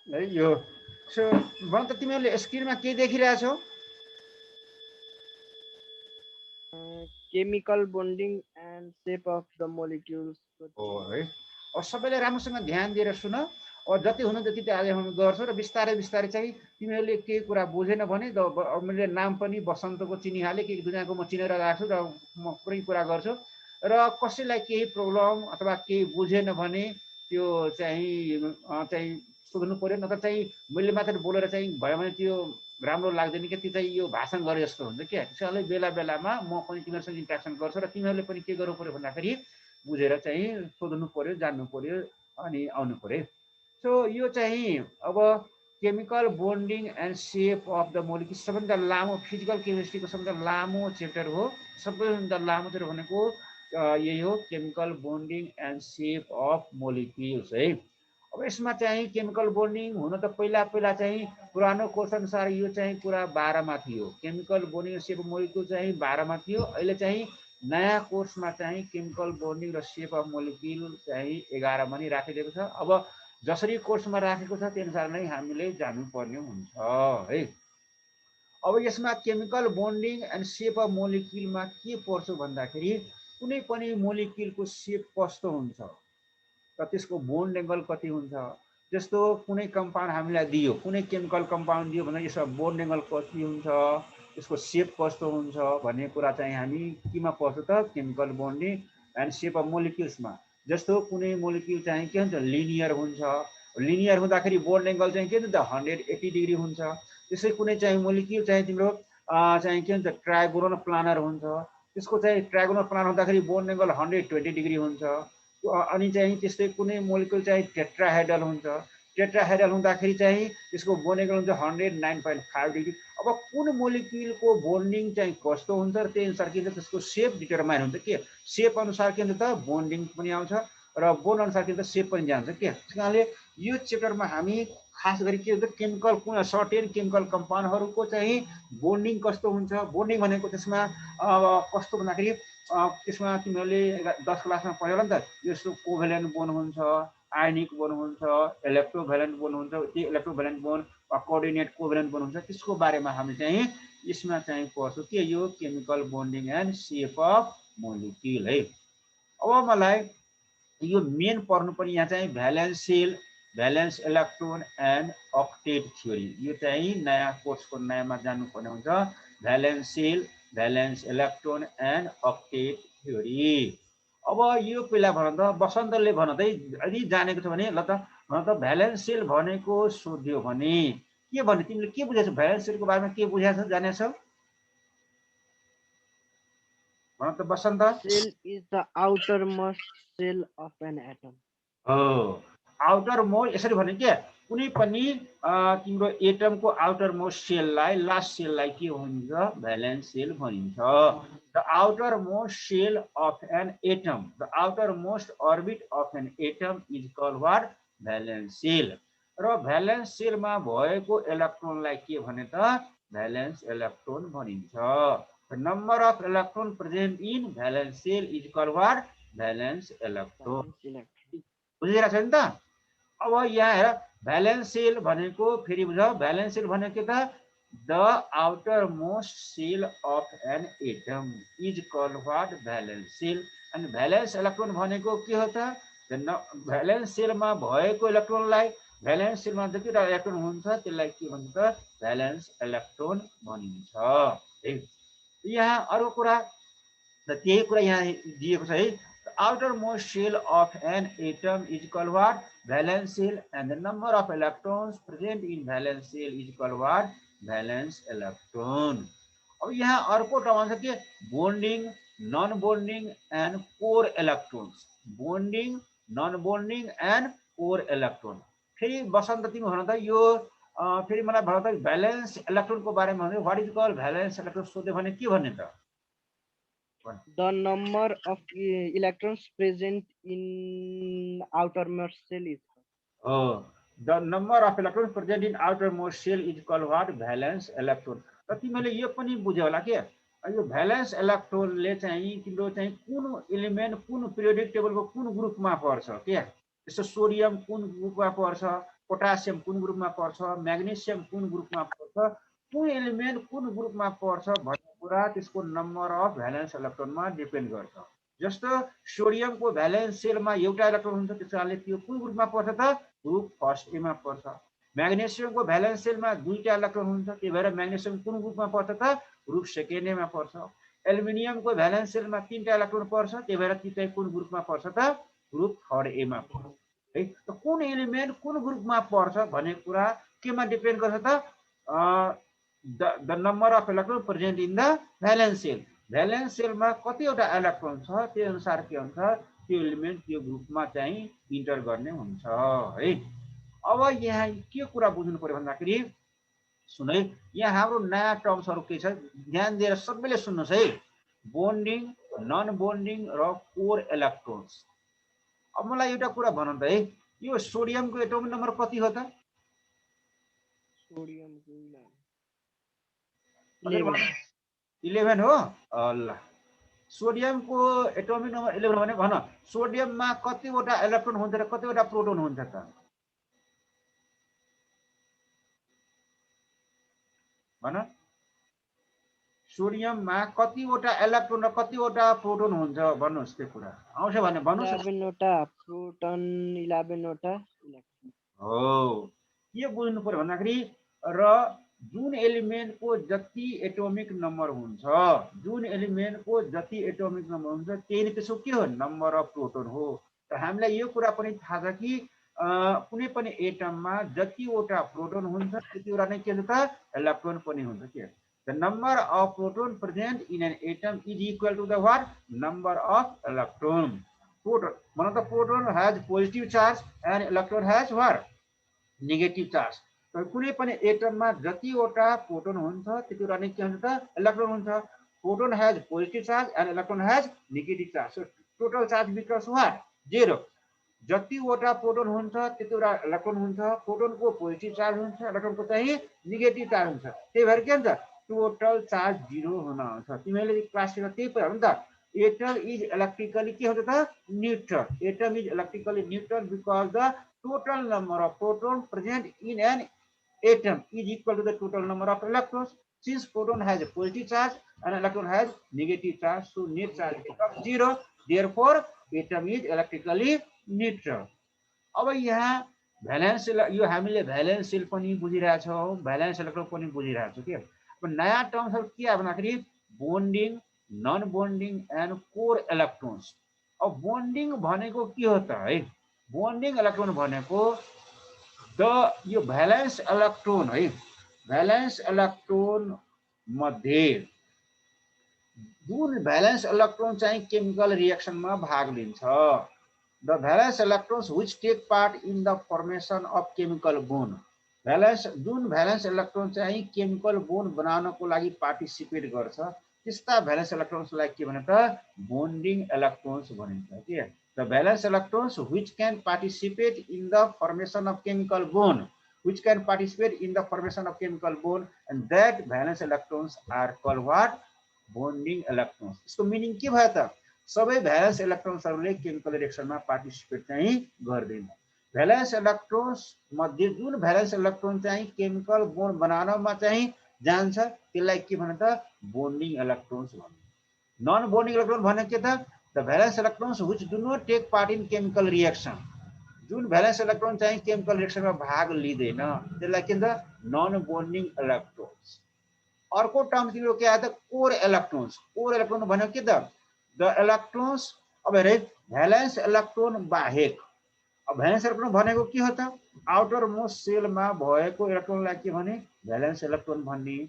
है यो। सो भन त तिमीहरूले स्क्रिनमा के देखिरहेछौ? Chemical bonding and shape of the molecules. हो है। अब सबैले राम्रोसँग ध्यान दिएर सुन। अब जति हुनु त्यति अहिले हामी गर्छौँ र बिस्तारै बिस्तारै चाहिँ तिमीहरूले केही कुरा बुझेन भने अब मैले नाम पनि बसन्तको चिनिहालेँ, के दुनियाँको म चिनेर राख्छु र म पुरै कुरा गर्छु। र कसैलाई केही प्रब्लम अथवा केही बुझेन भने त्यो चाहिँ सोध्नु पऱ्यो, नत्र चाहिँ मैले मात्र बोलेर चाहिँ भयो भने त्यो राम्रो लाग्दैन क्या, त्यो चाहिँ यो भाषण गरे जस्तो हुन्छ क्या। त्यसैले बेला बेलामा म पनि तिमीहरूसँग इन्ट्रेक्सन गर्छु र तिमीहरूले पनि के गर्नु पऱ्यो भन्दाखेरि बुझेर चाहिँ सोध्नु पर्यो, जान्नु पर्यो अनि आउनु पर्यो। सो यो चाहिँ अब chemical bonding and shape of the molecule सबैभन्दा लामो फिजिकल केमिस्ट्रीको सबैभन्दा लामो च्याप्टर हो। सबैभन्दा लामो च्याप्टर भनेको यही हो, chemical bonding and shape of molecules है। अब यसमा चाहिँ केमिकल बोन्डिङ हुन त पहिला पहिला चाहिँ पुरानो कोर्स अनुसार यो चाहिँ कुरा 12मा थियो। केमिकल बोन्डिङ र सेप अफ मोलिक्युल चाहिँ 12मा थियो। अहिले चाहिँ नयाँ कोर्समा चाहिँ केमिकल बोन्डिङ र सेप अफ मोलिक्युल चाहिँ 11मा नै राखिदिएको छ। अब जसरी कोर्समा राखेको छ त्यो अनुसार नै हामीले जानुपर्ने हुन्छ है। अब यसमा chemical bonding and shape of मोलिक्युलमा के पर्छ भन्दाखेरि कुनै पनि मोलिक्युलको सेप कस्तो हुन्छ र त्यसको बोन्ड एङ्गल कति हुन्छ। जस्तो कुनै कम्पाउन्ड हामीलाई दियो, कुनै केमिकल कम्पाउन्ड दियो भने यसमा बोन्ड एङ्गल कति हुन्छ, यसको सेप कस्तो हुन्छ भन्ने कुरा चाहिँ हामी केमा पर्छ त chemical bonding and shape of मोलिक्युल्समा। जस्तो कुनै मोलिक्युल चाहिँ के हुन्छ लिनियर हुन्छ, लिनियर हुँदाखेरि बोन्ड एङ्गल चाहिँ के हुन्छ 180 डिग्री हुन्छ। त्यसै कुनै चाहिँ मोलिक्युल चाहिँ तिम्रो चाहिँ के हुन्छ ट्राइगोनल प्लानर हुन्छ, त्यसको चाहिँ ट्राइगोनल प्लानर हुँदाखेरि बोन्ड एङ्गल 120 डिग्री हुन्छ। अनि चाहिँ त्यस्तै कुनै मोलिक्युल चाहिँ टेट्राहेड्रल हुन्छ, टेट्राहेड्रल हुँदाखेरि चाहिँ त्यसको बोन्ड एङ्गल हुन्छ 109.5 डिग्री। अब कुन मोलिक्युलको बोन्डिङ चाहिँ कस्तो हुन्छ र त्यही अनुसार के हुन्छ त्यसको सेप डिटरमाइन हुन्छ के। सेप अनुसार के हुन्छ त बोन्डिङ पनि आउँछ र बोन्ड अनुसार के हुन्छ सेप पनि जान्छ के। त्यस कारणले यो च्याप्टरमा हामी खास गरी के हुन्छ केमिकल कुन सर्टेन केमिकल कम्पाउन्डहरूको चाहिँ बोन्डिङ कस्तो हुन्छ। बोन्डिङ भनेको त्यसमा कस्तो भन्दाखेरि त्यसमा तिमीहरूले 10 क्लासमा पढ्यो होला नि त। यस्तो कोभेलेन्ट बोन्ड हुन्छ, आयनिक बोन्ड हुन्छ, इलेक्ट्रोभ्यालेन्ट बोन्ड हुन्छ, त्यो इलेक्ट्रोभ्यालेन्ट बोन्ड कोअर्डिनेट कोभेलेन्ट बोन्ड हुन्छ। त्यसको बारेमा हामी चाहिँ यसमा चाहिँ पढ्छौँ के यो chemical bonding and shape of molecule है। अब मलाई यो मेन पढ्नुपर्ने यहाँ चाहिँ valence shell, valence electron and octet theory. यो चाहिँ नयाँ कोर्सको नयाँमा जानुपर्ने हुन्छ। Valence shell, valence electron and octet theory. अब यो पहिला भन त बसन्तले भन त यदि जानेको छ भने ल त भन त भ्यालेन्स सेल भनेको सोध्यो भने के भन्ने तिमीले के बुझेछौ भ्यालेन्स सेलको बारेमा के बुझेछौ जानेछौ भन त Basanta. Cell is the outermost shell of an atom. हो आउटर मोस्ट यसरी भने के कुनै पनि तिम्रो एटमको आउटर मोस्ट सेललाई लास्ट सेललाई के भनिन्छ भ्यालेन्स सेल भनिन्छ। The outermost shell of an atom, the outermost orbit of an atom is called what valence shell. र भ्यालेन्स सेलमा भएको इलेक्ट्रोनलाई के भने त भ्यालेन्स इलेक्ट्रोन भनिन्छ। The number of electron present in valence sale is called what valence electron. Valence electron. बुझिरहेको छ नि त। अब यहाँ हेर भ्यालेन्स सेल भनेको फेरि बुझ, भ्यालेन्स सेल भनेको त the outermost shell of an atom is called what valence shell. अनि भ्यालेन्स इलेक्ट्रोन भनेको के हो त भ्यालेन्स सेलमा भएको इलेक्ट्रोनलाई, भ्यालेन्स सेलमा जतिवटा इलेक्ट्रोन हुन्छ त्यसलाई के भन्छ त भ्यालेन्स इलेक्ट्रोन भनिन्छ है। यहाँ अर्को कुरा त त्यही कुरा यहाँ दिएको छ है। outermost shell of an atom is called what valence shell and the number of electrons present in valence shell is called what valence electron। अब यहाँ अर्को टर्म आउँछ के bonding, non bonding and core electrons. Bonding, non bonding and core electron. फेरि बसन्त तिमी भन त यो फेरि मलाई भन त भ्यालेन्स इलेक्ट्रोनको बारेमा भन्यो what is called valence electron सोध्यो भने के भन्ने त The number of electrons present in outermost shell is the number of electrons present in outermost shell is called what valence electron। र तिमीले यो पनि बुझ्यौ होला के यो भ्यालेन्स इलेक्ट्रोनले चाहिँ तिम्रो चाहिँ कुन एलिमेन्ट कुन पिरियोडिक टेबलको कुन ग्रुपमा पर्छ के। जस्तो सोडियम कुन ग्रुपमा पर्छ, पोटासियम कुन ग्रुपमा पर्छ, म्याग्नेसियम कुन ग्रुपमा पर्छ, कुन एलिमेन्ट कुन ग्रुपमा पर्छ भन्ने कुरा त्यसको नम्बर अफ भ्यालेन्स इलेक्ट्रोनमा डिपेन्ड गर्छ। जस्तो सोडियमको भ्यालेन्स सेलमा एउटा इलेक्ट्रोन हुन्छ, त्यस कारणले त्यो कुन ग्रुपमा पर्छ त, ग्रुप फर्स्ट एमा पर्छ। म्याग्नेसियमको भ्यालेन्स सेलमा दुईटा इलेक्ट्रोन हुन्छ, त्यही भएर म्याग्नेसियम कुन ग्रुपमा पर्छ त, ग्रुप सेकेन्ड एमा पर्छ। एल्युमिनियमको भ्यालेन्स सेलमा तीनटा इलेक्ट्रोन पर्छ, त्यही भएर ती चाहिँ कुन ग्रुपमा पर्छ त, ग्रुप थर्ड एमा पर्छ है। त कुन एलिमेन्ट कुन ग्रुपमा पर्छ भन्ने कुरा केमा डिपेन्ड गर्छ त, the number of electron present in the valence shell. भ्यालेन्स सेलमा कतिवटा इलेक्ट्रोन छ त्यो अनुसार के हुन्छ, त्यो एलिमेन्ट त्यो ग्रुपमा चाहिँ इन्टर गर्ने हुन्छ है। अब यहाँ के कुरा बुझ्नु पर्यो भन्दाखेरि सुन है, यहाँ हाम्रो नयाँ टर्म्सहरू के छ ध्यान दिएर सबैले सुन्नुहोस् है। बोन्डिङ, नन बोन्डिङ र कोर इलेक्ट्रोन्स। अब मलाई एउटा कुरा भन त है, यो सोडियमको एटोमिक नम्बर कति हो त? सोडियमको 11 हो। ल सोडियमको एटोमिक नम्बर 11 भने भन सोडियममा कतिवटा इलेक्ट्रोन हुन्छ र कतिवटा प्रोटोन हुन्छ त? भन सोडियममा कतिवटा इलेक्ट्रोन र कतिवटा प्रोटोन हुन्छ भन्नुहोस्, त्यो कुरा आउँछ भने भन्नुहोस्। 11 वटा प्रोटोन, 11 वटा इलेक्ट्रोन हो। के बुझ्नु पर्यो भन्दाखेरि र जुन एलिमेन्टको जति एटोमिक नम्बर हुन्छ, जुन एलिमेन्टको जति एटोमिक नम्बर हुन्छ त्यही नै त्यसको के हो, नम्बर अफ प्रोटोन हो। र हामीलाई यो कुरा पनि थाहा छ कि कुनै पनि एटममा जतिवटा प्रोटोन हुन्छ त्यतिवटा नै के हुन्छ त, इलेक्ट्रोन पनि हुन्छ के। The number of proton present in an atom is equal to the what, number of electron. Proton मतलब the proton has positive charge and electron has what, negative charge. कुनै पनि एटममा जतिवटा प्रोटोन हुन्छ त्यतिवटा नै के हुन्छ त, इलेक्ट्रोन हुन्छ। Proton has positive charge and electron has negative charge. So total charge becomes what, 0। जतिवटा प्रोटोन हुन्छ त्यतिवटा इलेक्ट्रोन हुन्छ। प्रोटोनको पोजिटिभ चार्ज हुन्छ, इलेक्ट्रोनको चाहिँ नेगेटिभ चार्ज हुन्छ, त्यही भएर के हुन्छ, टोटल चार्ज 0 हुन आउँछ। तिमीले क्लासमा त्यही पढ्यौ नि त। एटम इज इलेक्ट्रिकली के हुन्छ त, neutral. Atom is electrically neutral because the total number of protons present in an atom is equal to the total number of electrons. Since proton has a positive charge and electron has negative charge, so net charge becomes 0. Therefore, atom is electrically neutral. अब यहाँ valence यो हामीले valence sale पनि बुझिरहेछौँ, valence electron पनि बुझिरहेछौँ के। अब नयाँ टर्म्सहरू के आयो भन्दाखेरि bonding, non bonding and core electrons. अब बोन्डिङ भनेको के हो त है, बोन्डिङ इलेक्ट्रोन भनेको द यो भ्यालेन्स इलेक्ट्रोन है, भ्यालेन्स इलेक्ट्रोन मध्ये जुन भ्यालेन्स इलेक्ट्रोन चाहिँ केमिकल रिएक्सनमा भाग लिन्छ, the valence electrons which take part in the formation of chemical bond. Valence जुन भ्यालेन्स इलेक्ट्रोन चाहिँ केमिकल बोन्ड बनाउनको लागि पार्टिसिपेट गर्छ त्यस्ता भ्यालेन्स इलेक्ट्रोन्सलाई के भन्छ त, बोन्डिङ इलेक्ट्रोन्स भनिन्छ के। The valence electrons which can participate in the formation of chemical bond, which can participate in the formation of chemical bond, and that valence electrons are called what, bonding electrons. इसको मीनिङ के भयो त, सबै valence इलेक्ट्रोन्सहरूले chemical रिएक्सनमा participate चाहिँ गर्दैन। Valence electrons मध्ये जुन valence electron चाहिँ केमिकल बोन्ड बनाउनमा चाहिँ जान्छ त्यसलाई के भन्छ त, बोन्डिङ इलेक्ट्रोन्स भन्छ। नन बोन्डिङ इलेक्ट्रोन भनेको के त, the valence electrons which do not take part in chemical reaction। जुन भ्यालेन्स इलेक्ट्रोन चाहिँ केमिकल रिएक्सनमा भाग लिँदैन त्यसलाई के भन्छ, नन बोन्डिङ इलेक्ट्रोन्स। अर्को टर्म तिम्रो के आयो त, कोर इलेक्ट्रोन्स। कोर इलेक्ट्रोन भनेको के त, द इलेक्ट्रोन्स अब हेरे भ्यालेन्स इलेक्ट्रोन बाहेक। अब भ्यालेन्स इलेक्ट्रोन भनेको के हो त, आउटर मोस्ट सेलमा भएको इलेक्ट्रोनलाई के भने, भ्यालेन्स इलेक्ट्रोन भन्ने।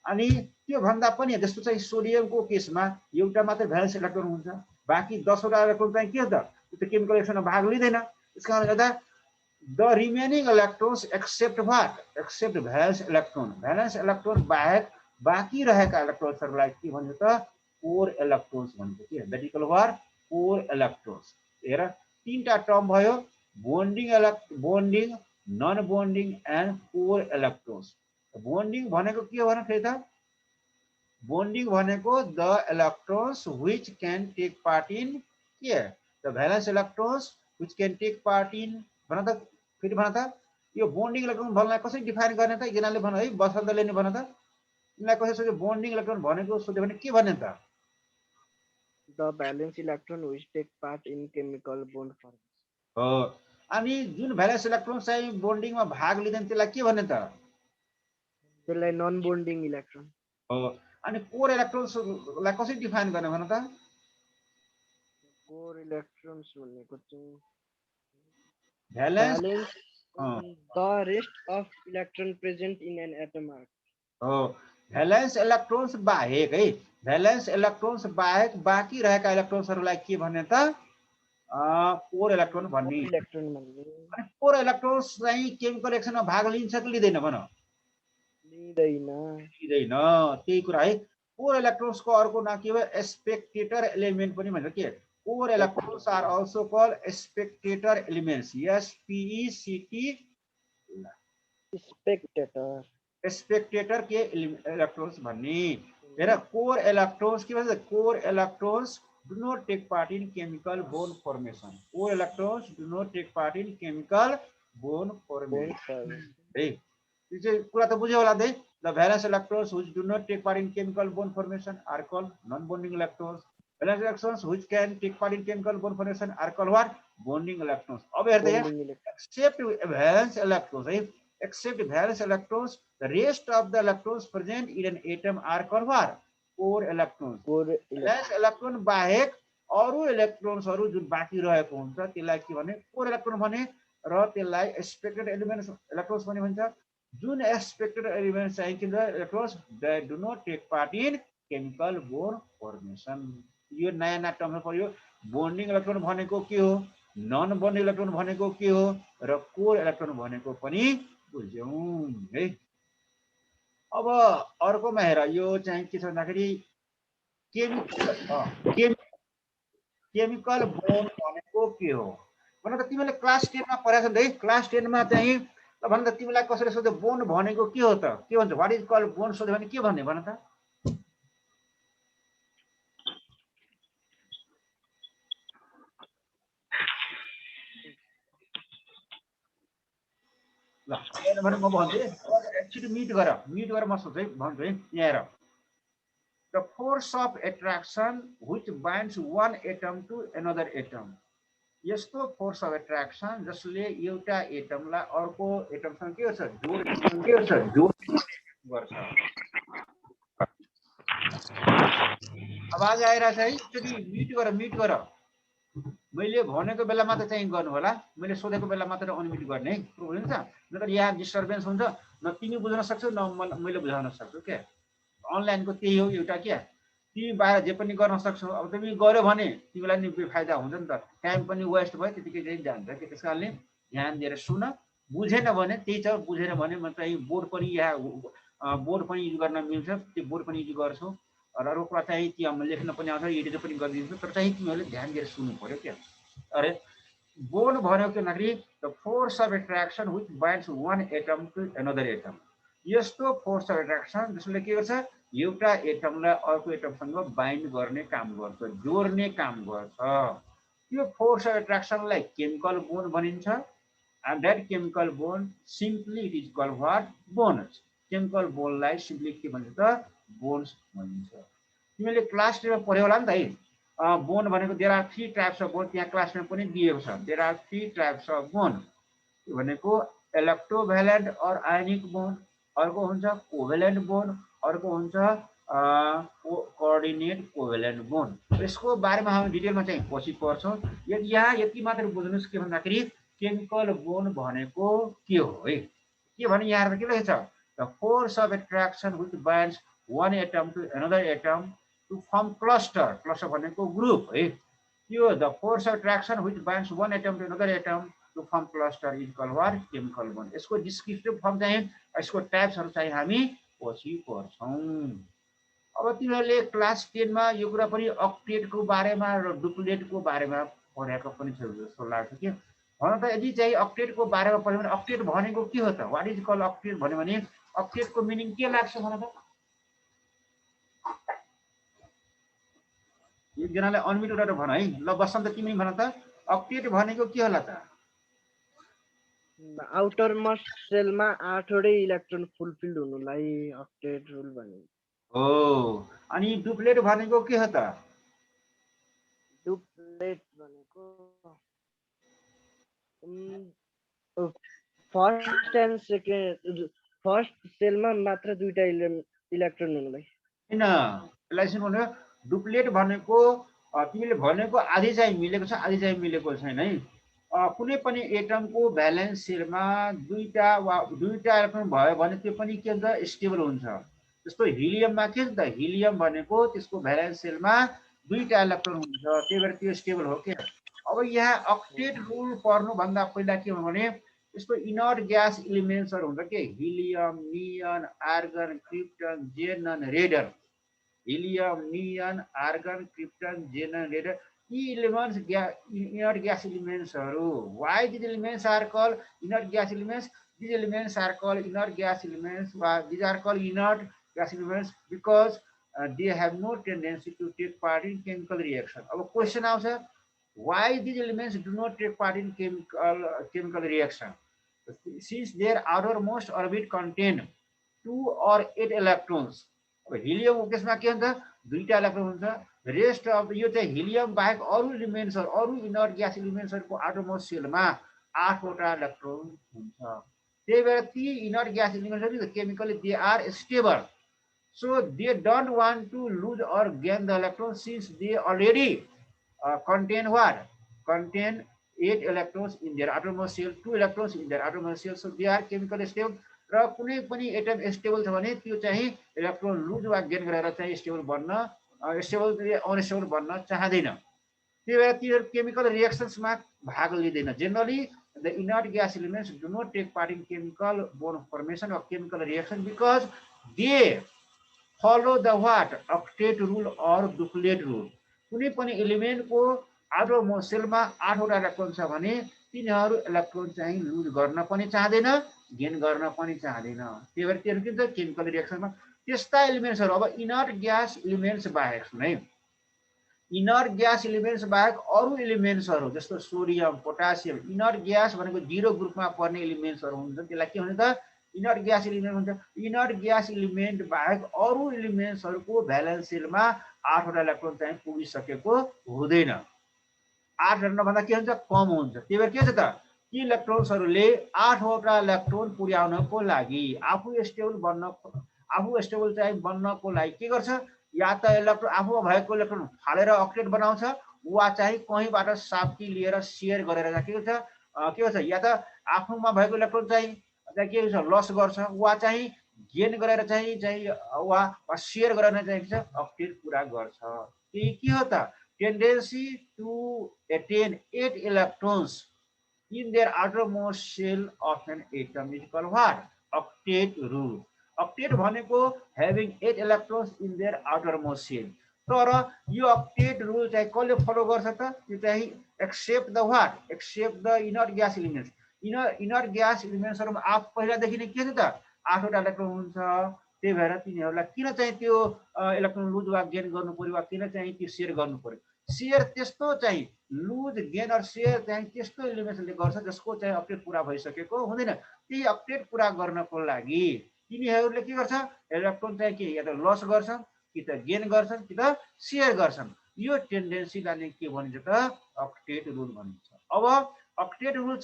अनि त्यो भन्दा पनि जस्तो चाहिँ सोडियमको केसमा एउटा मात्र भ्यालेन्स इलेक्ट्रोन हुन्छ, बाँकी 10 वटा इलेक्ट्रोन चाहिँ के हो त, त्यो केमिकल रिएक्सनमा भाग लिँदैन। त्यसकारणले गर्दा the remaining electrons except what, except valence electron, valence electron बाहेक बाँकी रहेका इलेक्ट्रोन्सहरूलाई के भन्छ त, कोर इलेक्ट्रोन्स भन्छ के। That is called what, core electrons. हेर तीनटा टर्म भयो, bonding, non bonding and core electrons. Bonding भनेको के हो भने फेरि त, बोन्डिङ भनेको the electrons which can take part in के, the valence electrons which can take part in, भन त फेरि भन त, यो बोन्डिङ इलेक्ट्रोन भन्नलाई कसरी डिफाइन गर्ने त एकजनाले भन है वसन्तले नि भन त यिनलाई कसरी सोध्यो बोन्डिङ इलेक्ट्रोन भनेको सोध्यो भने के भन्ने त The valence electron which take part in chemical bond formation. हो अनि जुन भ्यालेन्स इलेक्ट्रोन चाहिँ बोन्डिङमा भाग लिँदैन त्यसलाई के भन्ने त त्यसलाई नन बोन्डिङ इलेक्ट्रोन. हो अनि कोर इलेक्ट्रोन्सलाई कसरी डिफाइन गर्ने भन त कोर इलेक्ट्रोन्स भनेको चाहिँ valence valence the rest of electron present in an atom are. हो भ्यालेन्स इलेक्ट्रोन्स बाहेक है भ्यालेन्स इलेक्ट्रोन्स बाहेक बाँकी रहेका इलेक्ट्रोन्सहरूलाई के भन्ने त कोर इलेक्ट्रोन भन्ने इलेक्ट्रोन भन्ने. अनि कोर इलेक्ट्रोन्स चाहिँ केमिकल रिएक्सनमा भाग लिन्छ कि लिँदैन भन लिँदैन. लिँदैन त्यही कुरा है कोर इलेक्ट्रोन्सको अर्को नाम के भयो स्पेक्टेटर एलिमेन्ट पनि भन्छ के core electrons are also called spectator elements SPECT spectator. Spectator के इलेक्ट्रोन्स भन्ने हेर कोर इलेक्ट्रोन्स के भन्छ core electrons do not take part in chemical bond formation. Core electrons do not take part in chemical bond formation. है यो चाहिँ कुरा त बुझ्यो होला है the valence electrons which do not take part in chemical bond formation are called non bonding electrons. Valence electrons which can take part in chemical bond formation are called what bonding electrons. अब हेर्दै except valence electrons है except valence electrons the rest of the electrons present in an atom are called what core electrons valence electron बाहेक अरू इलेक्ट्रोन्सहरू जुन बाँकी रहेको हुन्छ त्यसलाई के भने कोर इलेक्ट्रोन भने र त्यसलाई स्पेक्टेड एलिमेन्ट्स इलेक्ट्रोन्स पनि भन्छ जुन स्पेक्टेड एलिमेन्ट्स चाहिँ के हुन्छ electrons they do not take part in chemical bond formation यो नयाँ नयाँ टर्ममा पर्यो बोन्डिङ इलेक्ट्रोन भनेको के हो नन बोन्डिङ इलेक्ट्रोन भनेको के हो र कोर इलेक्ट्रोन भनेको पनि बुझ्यौँ है अब अर्कोमा हेर यो चाहिँ के छ भन्दाखेरि केमिकल बोन्ड भनेको के हो भन त तिमीले क्लास 10 मा पढाएको छ है क्लास 10 मा चाहिँ भन त तिमीलाई कसैले सोध्यो बोन्ड भनेको के हो त के भन्छ व्हाट इज कल्ड बोन्ड सोध्यो भने के भन्ने भन त ल भने म भन्छु एकचोटि म्युट गर म सोध्छु है भन्छु है यहाँ हेर the force of attraction which binds one atom to another atom यस्तो फोर्स अफ एट्र्याक्सन जसले एउटा एटमलाई अर्को एटमसँग के गर्छ गर्छ आवाज आइरहेछ है एकचोटि म्युट गर मैले भनेको बेलामा त चाहिँ गर्नु होला मैले सोधेको बेला मात्र अनम्युट गर्ने है हुन्छ नत्र यहाँ डिस्टर्बेन्स हुन्छ न तिमी बुझ्न सक्छौ न मैले बुझाउन सक्छु के अनलाइनको त्यही हो एउटा क्या तिमी बाहिर जे पनि गर्न सक्छौ अब तिमी गर्यो भने तिमीलाई नि फाइदा हुन्छ नि त टाइम पनि वेस्ट भयो त्यतिकै चाहिँ जान्छ कि त्यस कारणले ध्यान दिएर सुन बुझेन भने त्यही छ बुझेन भने म चाहिँ बोर्ड पनि यहाँ बोर्ड पनि युज गर्न मिल्छ त्यो बोर्ड पनि युज गर्छु र अरू कुरा चाहिँ त्यहाँ लेख्न पनि आउँछ एडिट पनि गरिदिन्छु तर चाहिँ तिमीहरूले ध्यान दिएर सुन्नु पर्यो क्या अरे बोन्ड भनेको के भन्दाखेरि the force of attraction which binds one atom to another atom यस्तो फोर्स अफ एट्र्याक्सन जसले के गर्छ एउटा एटमलाई अर्को एटमसँग बाइन्ड गर्ने काम गर्छ जोड्ने काम गर्छ त्यो फोर्स अफ एट्र्याक्सनलाई केमिकल बोन्ड भनिन्छ and that chemical bond simply it is called what bonds chemical बोन्डलाई सिम्पली के भन्छ त बोन्ड्स भनिन्छ तिमीले क्लास 10 मा पढ्यौ होला नि त है बोन्ड भनेको there are 3 types of bond त्यहाँ क्लासमा पनि दिएको छ there are 3 types of bond त्यो भनेको इलेक्ट्रोभ्यालेन्ट अर आयनिक बोन्ड अर्को हुन्छ कोभ्यालेन्ट बोन्ड अर्को हुन्छ कोअर्डिनेट कोभ्यालेन्ट बोन्ड यसको बारेमा हामी डिटेलमा चाहिँ पछि पढ्छौँ यहाँ यति मात्र बुझ्नुहोस् के भन्दाखेरि केमिकल बोन्ड भनेको के हो है के भने यहाँ के लेखेको छ the force of attraction which binds one atom to another atom to form cluster भनेको ग्रुप है त्यो the force of attraction which binds one atom to another atom to form cluster is called what chemical bond यसको descriptive form चाहिँ यसको टाइप्सहरु चाहिँ हामी पछि पढ्छौं अब तिमीहरूले क्लास 10 मा यो कुरा पनि अक्टेटको बारेमा र डुप्लेटको बारेमा पढेको पनि छ जस्तो लाग्छ के भन त यदि चाहिँ अक्टेटको बारेमा पढ्यो भने अक्टेट भनेको के हो त व्हाट इज कल्ड अक्टेट भन्यो भने अक्टेटको मिनिङ के लाग्छ भन त एकजनाले अनम्युट गरेर भन है ल बसन्त तिमी भन त अक्टेट भनेको के होला त आउटर मोस्ट सेलमा 8 वटै इलेक्ट्रोन फुलफिल्ड हुनुलाई अक्टेट रुल भनिन्छ। हो, अनि डुप्लेट भनेको के हो त? डुप्लेट भनेको फर्स्ट एन्ड सेकेन्ड फर्स्ट सेलमा मात्र 2टा इलेक्ट्रोन हुनुलाई। हैन, यसलाई सुन्नु, डुप्लेट भनेको तिमीले भनेको आधी चाहिँ मिलेको छ, आधी चाहिँ मिलेको छैन है। कुनै पनि एटमको भ्यालेन्स सेलमा दुईटा इलेक्ट्रोन भयो भने त्यो पनि के हुन्छ, स्टेबल हुन्छ। जस्तो हिलियममा के हुन्छ त, हिलियम भनेको त्यसको भ्यालेन्स सेलमा 2टा इलेक्ट्रोन हुन्छ, त्यही भएर त्यो स्टेबल हो क्या। अब यहाँ अक्टेट रुल पढ्नुभन्दा पहिला के हो भने यस्तो इनर्ट ग्यास इलिमेन्ट्सहरू हुन्छ के, helium, neon, argon, krypton, xenon, radon. Helium, neon, argon, krypton, xenon, radon, यी इलिमेन्ट्स इनर्ट ग्यास इलिमेन्ट्सहरू। Why these elements are called inert gas elements? These elements are called inert gas elements. These are called inert gas elements because they have no tendency to take part in chemical reaction. अब question आउँछ, why these elements do not take part in chemical reaction? Since their outermost orbit contain 2 or 8 electrons. अब हिलियमको केसमा के हुन्छ, 2टा electron हुन्छ। Rest of यो चाहिँ helium बाहेक अरू इलिमेन्ट्सहरू, अरू इनर्ट ग्यास इलिमेन्ट्सहरूको आउटरमोस्ट सेलमा 8 वटा इलेक्ट्रोन हुन्छ। त्यही भएर ती इनर्ट ग्यास इलिमेन्ट्सहरू chemically they are stable, so they don't want to lose or gain the electron since they already contain what? Contain 8 electrons in their outermost shell, 2 electrons in their outermost shell, so they are chemically stable. र कुनै पनि atom stable छ भने त्यो चाहिँ electron loose वा gain गरेर चाहिँ स्टेबल बन्न, स्टेबल अनस्टेबल बन्न चाहँदैन। त्यही भएर तिनीहरू केमिकल रिएक्सन्समा भाग लिँदैन। Generally the inert gas elements do not take part in chemical bond formation of chemical reaction because they follow the what, octet rule or duplet rule. कुनै पनि एलिमेन्टको आउटरमोस्ट सेलमा 8 वटा इलेक्ट्रोन छ भने तिनीहरू इलेक्ट्रोन चाहिँ लुज गर्न पनि चाहँदैन, गेन गर्न पनि चाहँदैन। त्यही भएर तिनीहरू के हुन्छ, केमिकल रिएक्सनमा त्यस्ता एलिमेन्ट्सहरू। अब इनर्ट ग्यास एलिमेन्ट्स बाहेक सुनै, इनर्ट ग्यास एलिमेन्ट्स बाहेक अरू एलिमेन्ट्सहरू जस्तो सोडियम, पोटासियम, इनर्ट ग्यास भनेको 0 ग्रुपमा पर्ने एलिमेन्ट्सहरू हुन्छ, त्यसलाई के हुन्छ त, इनर्ट ग्यास एलिमेन्ट हुन्छ। इनर्ट ग्यास एलिमेन्ट बाहेक अरू एलिमेन्ट्सहरूको भ्यालेन्स सेलमा 8 वटा इलेक्ट्रोन चाहिँ पुगिसकेको हुँदैन। 8 भन्दा के हुन्छ, कम हुन्छ। त्यही भएर के छ त, ती इलेक्ट्रोन्सहरूले 8 वटा इलेक्ट्रोन पुर्याउनको लागि आफू स्टेबल चाहिँ बन्नको लागि के गर्छ, या त इलेक्ट्रोन आफूमा भएको इलेक्ट्रोन फालेर अक्टेट बनाउँछ, वा चाहिँ कहीँबाट साप्की लिएर सेयर गरेर के गर्छ, या त आफूमा भएको इलेक्ट्रोन चाहिँ के हुन्छ, लस गर्छ, वा चाहिँ गेन गरेर चाहिँ वा सेयर गरेर चाहिँ अक्टेट पुरा गर्छ। त्यही के हो त, tendency to attain 8 electrons in their outermost shell of an atom is called what? Octet rule. Octet भनेको having 8 electrons in their outermost shell. तर यो octet rule चाहिँ कसले फलो गर्छ त, त्यो चाहिँ except the what? Except the inert gas elements. Inert gas elements हरूमा पहिलादेखि नै के छ त, 8 वटा इलेक्ट्रोन हुन्छ। त्यही भएर तिनीहरूलाई किन चाहिँ त्यो इलेक्ट्रोन लुज वा गेन गर्नु पर्यो, वा किन चाहिँ त्यो सेयर गर्नु पर्यो। सेयर त्यस्तो चाहिँ लुज गेन अर सेयर चाहिँ त्यस्तो एलिमेन्ट्सले गर्छ जसको चाहिँ अक्टेट पुरा भइसकेको हुँदैन। त्यही अक्टेट पुरा गर्नको लागि तिनीहरूले के गर्छ, इलेक्ट्रोन चाहिँ के या त लस गर्छन्, कि त गेन गर्छन्, कि त सेयर गर्छन्। यो टेन्डेन्सीलाई नै के भनिन्छ त, अक्टेट रुल भनिन्छ। अब अक्टेट रुल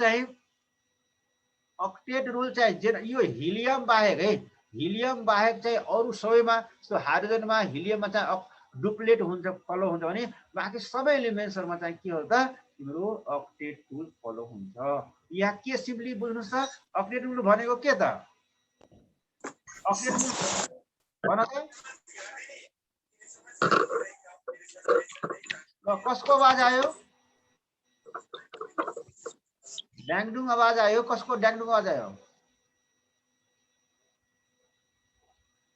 चाहिँ यो हिलियम बाहेक है, हिलियम बाहेक चाहिँ अरू सबैमा, जस्तो हाइड्रोजनमा, हिलियममा चाहिँ डुप्लेट हुन्छ, फलो हुन्छ भने बाँकी सबै एलिमेन्ट्सहरूमा चाहिँ के हो त, तिम्रो अक्टेट रुल फलो हुन्छ। यहाँ के सिम्पली बुझ्नुहोस् त, अक्टेट रुल भनेको के त, अक्टेट रुल भन त, कसको आवाज आयो, ड्याङडुङ आवाज आयो, कसको ड्याङडुङ आवाज आयो,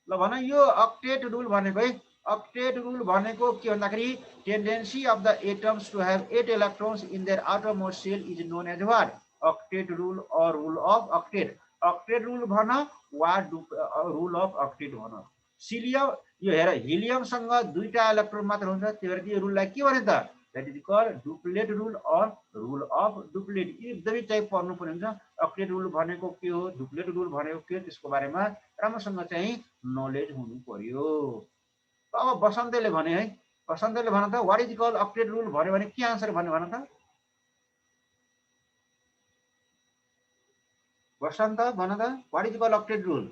ल भन। यो अक्टेट रुल भनेको है, अक्टेट रुल भनेको के भन्दाखेरि tendency of the atoms to have 8 electrons in their outermost shell is known as what, octet rule or rule of octet. Octet rule भन वा रुल अफ अक्टेट भन। यो हेर, हिलियमसँग 2टा इलेक्ट्रोन मात्र हुन्छ, त्यही भएर यो रुललाई के भने त, that is called duplet rule or rule of duplet. यी एकदमै चाहिँ पढ्नुपर्ने हुन्छ। अक्टेट रुल भनेको के हो, डुप्लेट रुल भनेको के हो, त्यसको बारेमा राम्रोसँग चाहिँ नलेज हुनु पर्यो। अब बसन्तले भने है, बसन्तले भन त what is called octet rule भन्यो भने के आन्सर भन्यो भन त बसन्त, भन त what is called octet rule.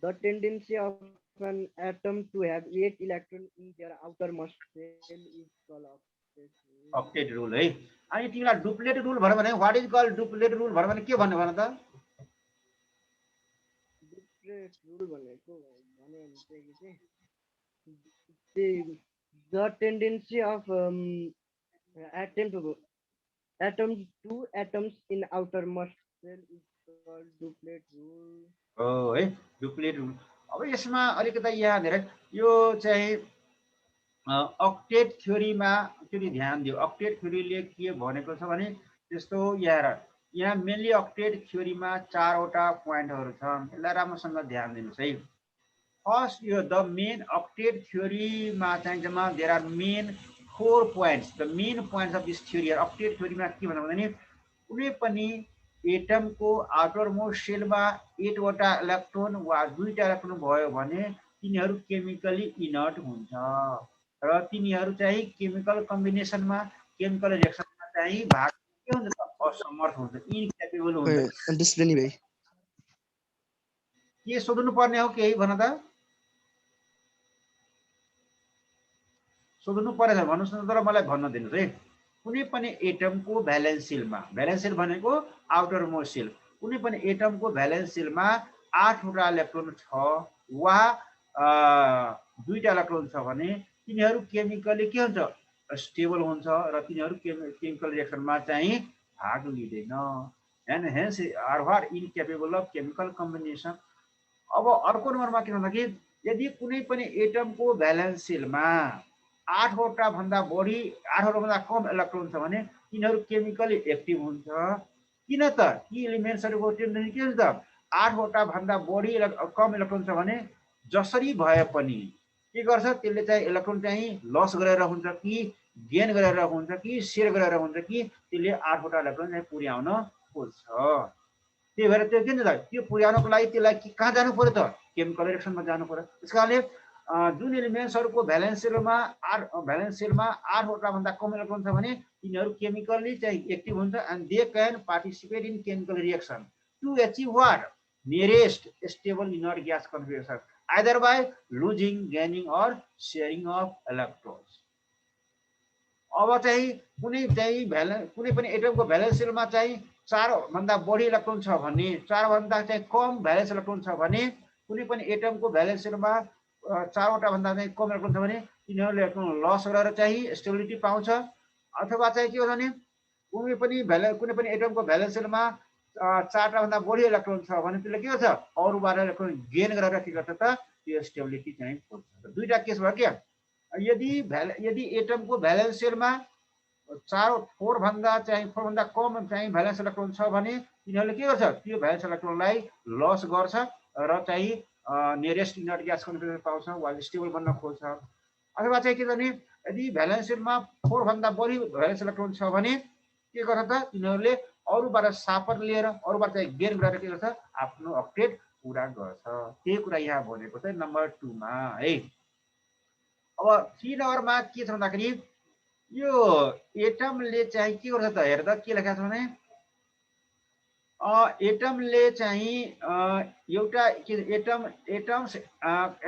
The tendency of an atom to have 8 electrons in their outermost shell is called octet rule. Octet rule है। अनि तिमीलाई डुप्लेट रुल भन्यो भने what is called duplet rule भन्यो भने के भन्यो भन त Duplet rule भनेको भने चाहिँ the tendency of atoms to atoms in outermost shell is called duplet rule. हो है, डुप्लेट रुल। अब यसमा अलिकति यहाँनिर यो चाहिँ अक्टेट थ्योरीमा एकचोटि ध्यान दियो। अक्टेट थ्योरीले के भनेको छ भने त्यस्तो यहाँ मेनली अक्टेट थ्योरीमा 4वटा पोइन्टहरू छन्, यसलाई राम्रोसँग ध्यान दिनुहोस् है। फर्स्ट यो द मेन अक्टेट थ्योरीमा चाहिँ जम्मा there are main 4 points. The main points of this theory octet थ्योरीमा के भन्नु भने कुनै पनि एटमको आउटरमोस्ट सेलमा 8वटा इलेक्ट्रोन वा 2टा इलेक्ट्रोन भयो भने तिनीहरू केमिकली इनर्ट हुन्छ र तिनीहरू चाहिँ केमिकल कम्बिनेसनमा केमिकल रिएक्सनमा चाहिँ भाग के हुन्छ त असमर्थ हुन्छ, इनकेपेबल हुन्छ। डिस्प्लेनी भाइ के सोध्नु पर्ने हो केही भन त सोध्नु परेछ भन्नुस् न, तर मलाई भन्न दिनुहोस् है। कुनै पनि एटमको भ्यालेन्स सेलमा, भ्यालेन्स सेल भनेको आउटर मोस्ट सेल, कुनै पनि एटमको भ्यालेन्स सेलमा 8वटा इलेक्ट्रोन छ वा 2टा इलेक्ट्रोन छ भने तिनीहरू केमिकली के हुन्छ स्टेबल हुन्छ र तिनीहरू केमिकल रिएक्सनमा चाहिँ भाग लिँदैन, and hence are what incapable of chemical combination. अब अर्को नम्बरमा के भन्छ कि यदि कुनै पनि एटमको भ्यालेन्स सेलमा 8वटा भन्दा बढी 8वटा भन्दा कम इलेक्ट्रोन छ भने तिनीहरू केमिकली एक्टिभ हुन्छ। किन त ती एलिमेन्ट्सहरूको टेन्डेन्सी के हुन्छ त 8वटा भन्दा बढी कम इलेक्ट्रोन छ भने जसरी भए पनि के गर्छ त्यसले चाहिँ इलेक्ट्रोन चाहिँ लस गरेर हुन्छ कि गेन गरेर हुन्छ कि सेयर गरेर हुन्छ कि त्यसले 8वटा इलेक्ट्रोन चाहिँ पुर्याउन खोज्छ। त्यही भएर त्यो के हुन्छ त्यो पुर्याउनको लागि त्यसलाई कहाँ जानु पर्यो त केमिकल रिएक्सनमा जानु पर्यो। त्यस कारणले जुन एलिमेन्ट्सहरूको भ्यालेन्स सेलमा 8वटा भन्दा कम इलेक्ट्रोन छ भने तिनीहरू केमिकली चाहिँ एक्टिभ हुन्छ and they can participate in chemical reaction to achieve what nearest stable inert gas configuration either by losing gaining or sharing of electrons. अब चाहिँ कुनै पनि एटमको भ्यालेन्स सेलमा चाहिँ 4 भन्दा बढी इलेक्ट्रोन छ भने 4 भन्दा चाहिँ कम भ्यालेन्स इलेक्ट्रोन छ भने कुनै पनि एटमको भ्यालेन्स सेलमा 4वटा भन्दा चाहिँ कम इलेक्ट्रोन छ भने तिनीहरूले इलेक्ट्रोन लस गरेर चाहिँ स्टेबिलिटी पाउँछ। अथवा चाहिँ के हो भने कुनै पनि एटमको भ्यालेन्स सेलमा 4टा भन्दा बढी इलेक्ट्रोन छ भने त्यसले के गर्छ अरूबाट इलेक्ट्रोन गेन गरेर के गर्छ त त्यो स्टेबिलिटी चाहिँ खोज्छ। दुईटा केस भयो क्या। यदि एटमको भ्यालेन्स सेलमा 4 भन्दा कम चाहिँ भ्यालेन्स इलेक्ट्रोन छ भने तिनीहरूले के गर्छ त्यो भ्यालेन्स इलेक्ट्रोनलाई लस गर्छ र चाहिँ नियरेस्ट इनर्ट ग्यास कन्फिगरेसन पाउँछ वा स्टेबल बन्न खोज्छ। अथवा चाहिँ के भने यदि भ्यालेन्स सेलमा 4 भन्दा बढी भ्यालेन्स इलेक्ट्रोन छ भने के गर्छ त तिनीहरूले अरूबाट सापर लिएर अरूबाट चाहिँ गेन गरेर के गर्छ आफ्नो अक्टेट पुरा गर्छ। त्यही कुरा यहाँ भनेको चाहिँ नम्बर 2 मा है। अब 3 नम्बरमा के छ भन्दाखेरि यो एटमले चाहिँ के गर्छ त हेर्दा के लेखेको छ भने एटमले चाहिँ एउटा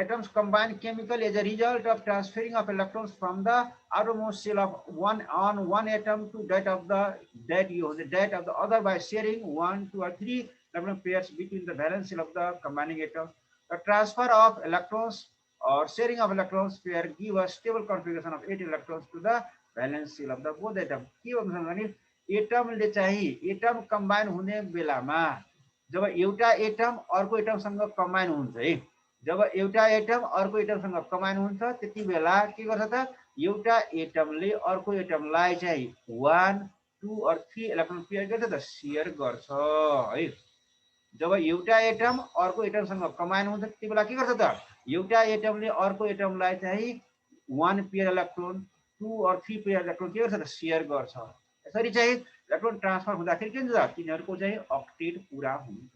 atoms combine chemical as a result of transferring of electrons from the outermost shell of one atom to that of the other by sharing 1, 2 or 3 electron pairs between the valence shell of the combining atom. The transfer of electrons or sharing of electrons pair give a stable configuration of 8 electrons to the valence shell of the both atom. के भन्छ भने एटमले चाहिँ atom combine हुने बेलामा जब एउटा atom अर्को एटमसँग combine हुन्छ है, जब एउटा एटम अर्को एटमसँग कम्बाइन हुन्छ त्यति बेला के गर्छ त एउटा एटमले अर्को एटमलाई चाहिँ 1, 2 or 3 इलेक्ट्रोन पेयर गर्छ त शेयर गर्छ है। जब एउटा एटम अर्को एटमसँग कम्बाइन हुन्छ त्यति बेला के गर्छ त एउटा एटमले अर्को एटमलाई चाहिँ 1 pair electron 2 or 3 pair electron के गर्छ त सेयर गर्छ। यसरी चाहिँ इलेक्ट्रोन ट्रान्सफर हुँदाखेरि के हुन्छ तिनीहरूको चाहिँ अक्टेट पुरा हुन्छ।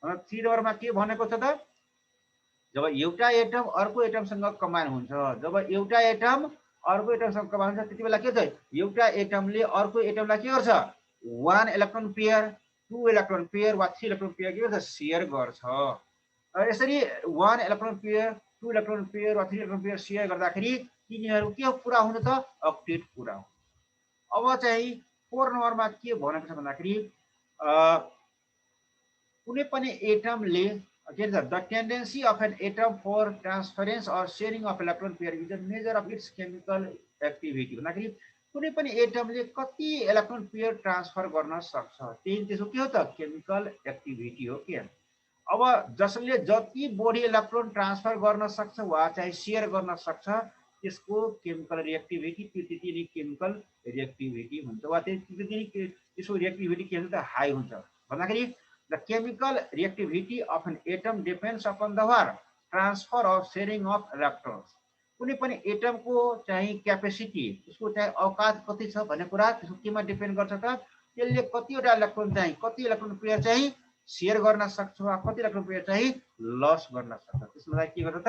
3 नम्बरमा के भनेको छ त जब एउटा एटम अर्को एटमसँग कम्बाइन हुन्छ, जब एउटा एटम अर्को एटमसँग कम्बाइन हुन्छ त्यति बेला के छ एउटा एटमले अर्को एटमलाई के गर्छ 1 इलेक्ट्रोन पेयर 2 इलेक्ट्रोन पेयर वा 3 इलेक्ट्रोन पेयर के गर्छ सेयर गर्छ। यसरी 1 इलेक्ट्रोन पेयर 2 इलेक्ट्रोन पेयर वा 3 इलेक्ट्रोन पेयर सेयर गर्दाखेरि तिनीहरू के पुरा हुन्छ त अक्टेट पुरा हुन्छ। अब चाहिँ 4 नम्बरमा के भनेको छ भन्दाखेरि कुनै पनि एटमले के भन्छ the tendency of an atom for transference or sharing of electron pair is the major of its chemical activity भन्दाखेरि कुनै पनि एटमले कति इलेक्ट्रोन पेयर ट्रान्सफर गर्न सक्छ त्यही त्यसको के हो त केमिकल एक्टिभिटी हो के। अब जसले जति बढी इलेक्ट्रोन ट्रान्सफर गर्न सक्छ वा चाहिँ सेयर गर्न सक्छ त्यसको केमिकल रिएक्टिभिटी त्यति नै केमिकल रिएक्टिभिटी हुन्छ वा त्यति नै त्यसको रिएक्टिभिटी के हुन्छ त हाई हुन्छ भन्दाखेरि the chemical reactivity of an atom depends upon the transfer or sharing of electrons। कुनै पनि एटमको चाहिँ क्यापेसिटी त्यसको चाहिँ औकात कति छ भन्ने कुरा त्यसको केमा डिपेन्ड गर्छ त त्यसले कतिवटा इलेक्ट्रोन चाहिँ कति इलेक्ट्रोन पेयर चाहिँ सेयर गर्न सक्छ वा कति इलेक्ट्रोन पेयर चाहिँ लस गर्न सक्छ त्यसमा के गर्छ त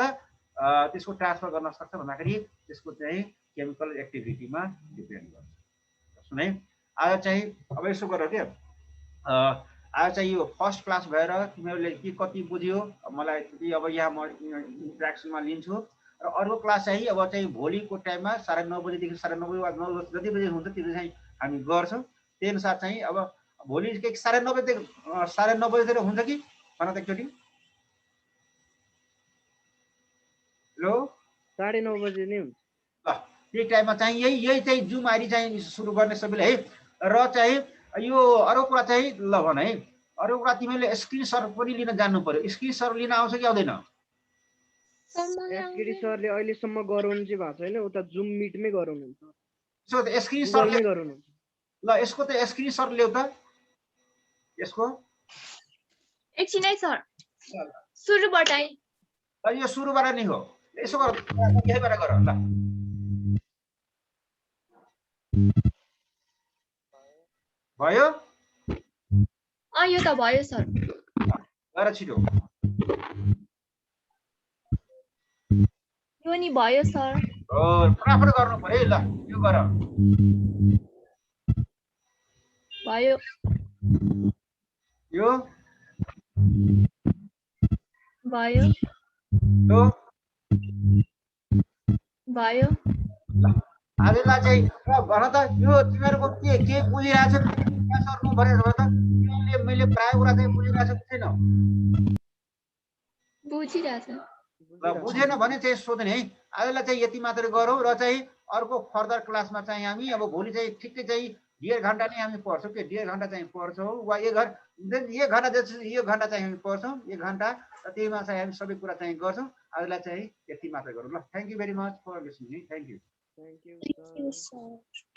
त्यसको ट्रान्सफर गर्न सक्छ भन्दाखेरि त्यसको चाहिँ केमिकल एक्टिभिटीमा डिपेन्ड गर्छ। सुने आज चाहिँ अब यसो गर के आज चाहिँ यो फर्स्ट क्लास भएर तिमीहरूले के कति बुझ्यो मलाई अब यहाँ म इन्ट्रेक्सनमा लिन्छु र अर्को क्लास चाहिँ अब चाहिँ भोलिको टाइममा 9:30 बजेदेखि 9:30 वा 9 जति बजे हुन्छ त्यति चाहिँ हामी गर्छौँ। त्यही अनुसार चाहिँ अब भोलि 9:30 देखि 9:30 बजेतिर हुन्छ कि भन त एकचोटि। हेलो 9:30 बजे नै हुन्छ ल त्यही टाइममा चाहिँ यही चाहिँ जुम आइडी चाहिँ सुरु गर्ने सबैले है। र चाहिँ यो अरू कुरा चाहिँ ल भन है अरू कुरा तिमीले स्क्रिन सर पनि लिन जान्नु पर्यो। स्क्रिन सर लिन आउँछ कि आउँदैन? एसकेडी सरले अहिलेसम्म गराउनु चाहिँ भएको छैन उता जुम मिटमै गराउनुहुन्छ। सो त स्क्रिन सरले गराउनुहुन्छ। ल यसको त स्क्रिन सर ल्याउ त यसको एकछिन है सर सुरुबाट है ल यो सुरुबाट नै हो यसो गर यहीबाट गर ल भयो यो त भयो सर गर छिटो यो नि भयो सर हो फटाफट गर्नु पर्यो ल यो गर भयो यो भयो यो भयो ल आजलाई चाहिँ भन त यो तिमीहरूको के बुझिरहेछ क्या सर्नु भनेर भन त तिमीले मैले प्राय कुरा चाहिँ बुझिरहेछ कि छैन बुझिरहेछ ल बुझेन भने चाहिँ सोध्ने है। आजलाई चाहिँ यति मात्र गरौँ र चाहिँ अर्को फर्दर क्लासमा चाहिँ हामी अब भोलि चाहिँ ठिकै चाहिँ 1.5 घन्टा नै हामी पढ्छौँ कि 1.5 घन्टा चाहिँ पढ्छौँ वा 1 घन्टा जति 1 घन्टा चाहिँ हामी पढ्छौँ 1 घन्टा र त्यहीमा चाहिँ हामी सबै कुरा चाहिँ गर्छौँ। आजलाई चाहिँ यति मात्र गरौँ ल। Thank you very much for listening. Thank you sir.